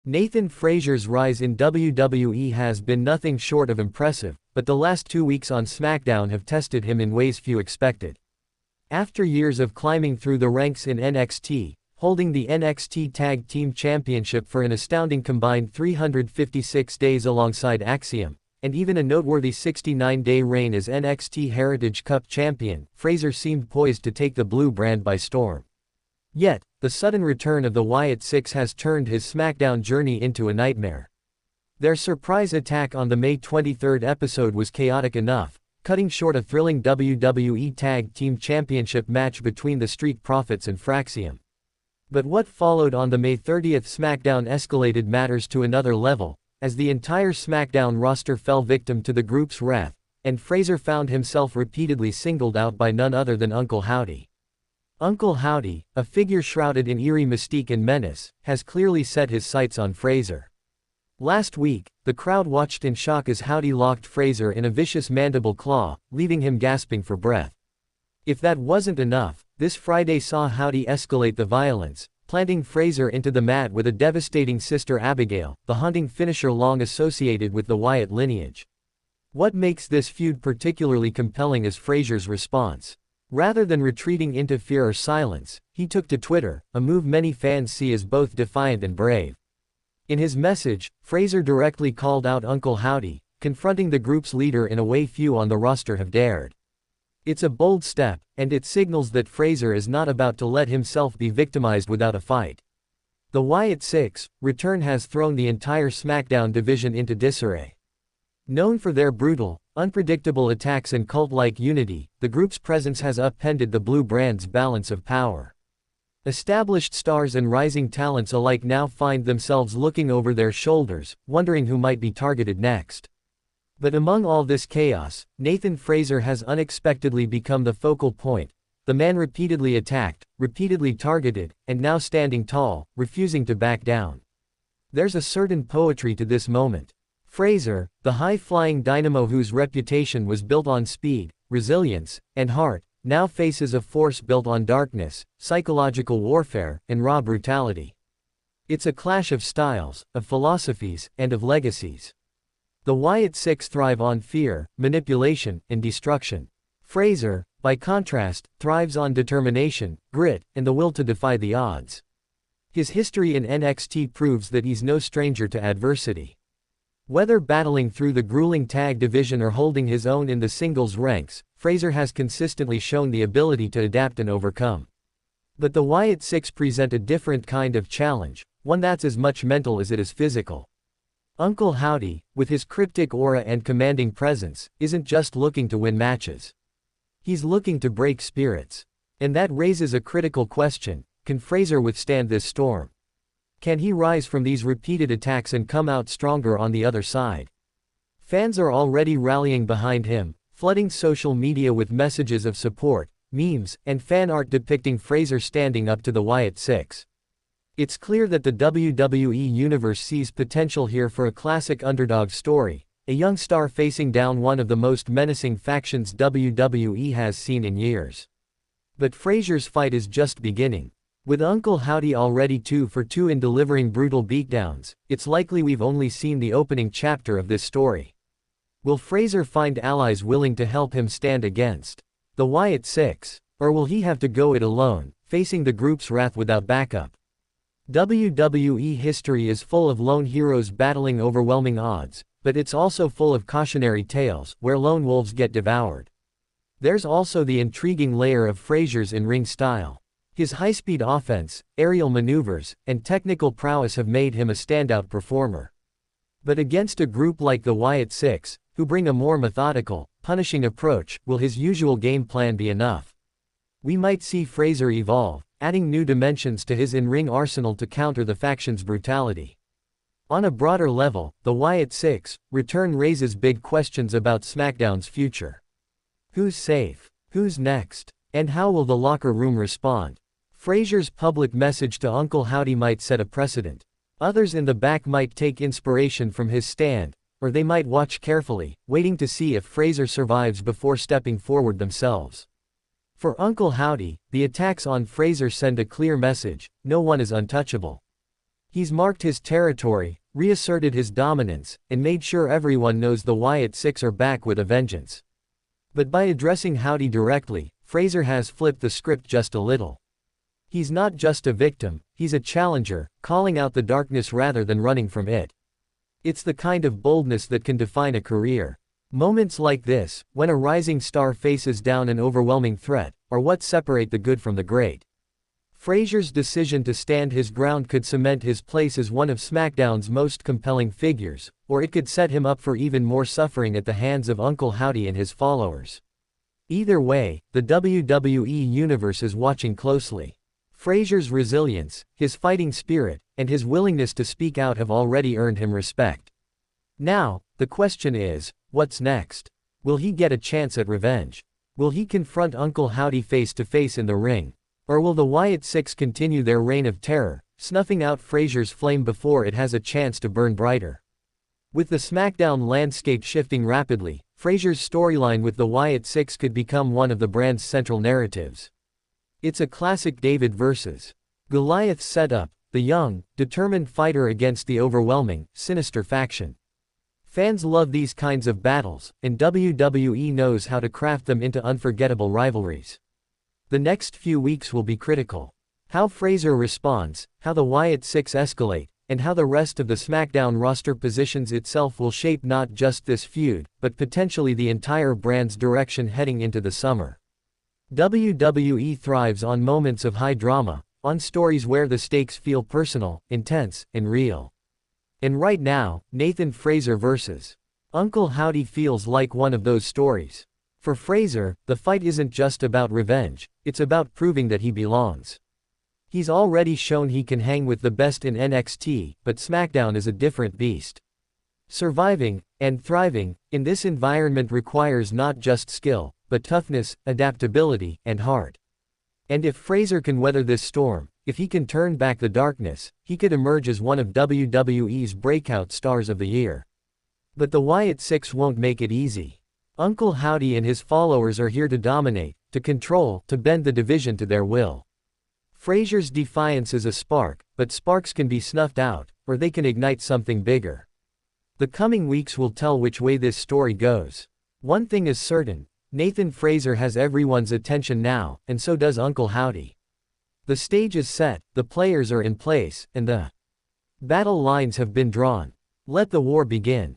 Nathan Frazer's rise in WWE has been nothing short of impressive, but the last 2 weeks on SmackDown have tested him in ways few expected. After years of climbing through the ranks in NXT, holding the NXT Tag Team Championship for an astounding combined 356 days alongside Axiom, and even a noteworthy 69-day reign as NXT Heritage Cup Champion, Frazer seemed poised to take the blue brand by storm. Yet, the sudden return of the Wyatt Six has turned his SmackDown journey into a nightmare. Their surprise attack on the May 23 episode was chaotic enough, cutting short a thrilling WWE Tag Team Championship match between the Street Profits and Fraxium. But what followed on the May 30 SmackDown escalated matters to another level, as the entire SmackDown roster fell victim to the group's wrath, and Frazer found himself repeatedly singled out by none other than Uncle Howdy. Uncle Howdy, a figure shrouded in eerie mystique and menace, has clearly set his sights on Frazer. Last week, the crowd watched in shock as Howdy locked Frazer in a vicious mandible claw, leaving him gasping for breath. If that wasn't enough, this Friday saw Howdy escalate the violence, planting Frazer into the mat with a devastating Sister Abigail, the hunting finisher long associated with the Wyatt lineage. What makes this feud particularly compelling is Frazer's response. Rather than retreating into fear or silence, he took to Twitter, a move many fans see as both defiant and brave. In his message, Frazer directly called out Uncle Howdy, confronting the group's leader in a way few on the roster have dared. It's a bold step, and it signals that Frazer is not about to let himself be victimized without a fight. The Wyatt Six return has thrown the entire SmackDown division into disarray. Known for their brutal, unpredictable attacks and cult-like unity, the group's presence has upended the blue brand's balance of power. Established stars and rising talents alike now find themselves looking over their shoulders, wondering who might be targeted next. But among all this chaos, Nathan Frazer has unexpectedly become the focal point, the man repeatedly attacked, repeatedly targeted, and now standing tall, refusing to back down. There's a certain poetry to this moment. Frazer, the high-flying dynamo whose reputation was built on speed, resilience, and heart, now faces a force built on darkness, psychological warfare, and raw brutality. It's a clash of styles, of philosophies, and of legacies. The Wyatt Six thrive on fear, manipulation, and destruction. Frazer, by contrast, thrives on determination, grit, and the will to defy the odds. His history in NXT proves that he's no stranger to adversity. Whether battling through the grueling tag division or holding his own in the singles ranks, Frazer has consistently shown the ability to adapt and overcome. But the Wyatt Six present a different kind of challenge, one that's as much mental as it is physical. Uncle Howdy, with his cryptic aura and commanding presence, isn't just looking to win matches. He's looking to break spirits. And that raises a critical question: can Frazer withstand this storm? Can he rise from these repeated attacks and come out stronger on the other side? Fans are already rallying behind him, flooding social media with messages of support, memes, and fan art depicting Frazer standing up to the Wyatt Six. It's clear that the WWE Universe sees potential here for a classic underdog story, a young star facing down one of the most menacing factions WWE has seen in years. But Frazer's fight is just beginning. With Uncle Howdy already 2 for 2 in delivering brutal beatdowns, it's likely we've only seen the opening chapter of this story. Will Frazer find allies willing to help him stand against the Wyatt Six? Or will he have to go it alone, facing the group's wrath without backup? WWE history is full of lone heroes battling overwhelming odds, but it's also full of cautionary tales, where lone wolves get devoured. There's also the intriguing layer of Frazer's in-ring style. His high-speed offense, aerial maneuvers, and technical prowess have made him a standout performer. But against a group like the Wyatt Six, who bring a more methodical, punishing approach, will his usual game plan be enough? We might see Frazer evolve, adding new dimensions to his in-ring arsenal to counter the faction's brutality. On a broader level, the Wyatt Six return raises big questions about SmackDown's future. Who's safe? Who's next? And how will the locker room respond? Frazer's public message to Uncle Howdy might set a precedent. Others in the back might take inspiration from his stand, or they might watch carefully, waiting to see if Frazer survives before stepping forward themselves. For Uncle Howdy, the attacks on Frazer send a clear message: no one is untouchable. He's marked his territory, reasserted his dominance, and made sure everyone knows the Wyatt Six are back with a vengeance. But by addressing Howdy directly, Fraser has flipped the script just a little. He's not just a victim, he's a challenger, calling out the darkness rather than running from it. It's the kind of boldness that can define a career. Moments like this, when a rising star faces down an overwhelming threat, are what separate the good from the great. Fraser's decision to stand his ground could cement his place as one of SmackDown's most compelling figures, or it could set him up for even more suffering at the hands of Uncle Howdy and his followers. Either way, the WWE Universe is watching closely. Fraser's resilience, his fighting spirit, and his willingness to speak out have already earned him respect. Now, the question is, what's next? Will he get a chance at revenge? Will he confront Uncle Howdy face to face in the ring? Or will the Wyatt Six continue their reign of terror, snuffing out Fraser's flame before it has a chance to burn brighter? With the SmackDown landscape shifting rapidly, Fraser's storyline with the Wyatt Six could become one of the brand's central narratives. It's a classic David vs. Goliath setup, the young, determined fighter against the overwhelming, sinister faction. Fans love these kinds of battles, and WWE knows how to craft them into unforgettable rivalries. The next few weeks will be critical. How Fraser responds, how the Wyatt Six escalate, and how the rest of the SmackDown roster positions itself will shape not just this feud, but potentially the entire brand's direction heading into the summer. WWE thrives on moments of high drama, on stories where the stakes feel personal, intense, and real. And right now, Nathan Fraser vs. Uncle Howdy feels like one of those stories. For Fraser, the fight isn't just about revenge, it's about proving that he belongs. He's already shown he can hang with the best in NXT, but SmackDown is a different beast. Surviving, and thriving, in this environment requires not just skill, but toughness, adaptability, and heart. And if Fraser can weather this storm, if he can turn back the darkness, he could emerge as one of WWE's breakout stars of the year. But the Wyatt Six won't make it easy. Uncle Howdy and his followers are here to dominate, to control, to bend the division to their will. Fraser's defiance is a spark, but sparks can be snuffed out, or they can ignite something bigger. The coming weeks will tell which way this story goes. One thing is certain, Nathan Fraser has everyone's attention now, and so does Uncle Howdy. The stage is set, the players are in place, and the battle lines have been drawn. Let the war begin.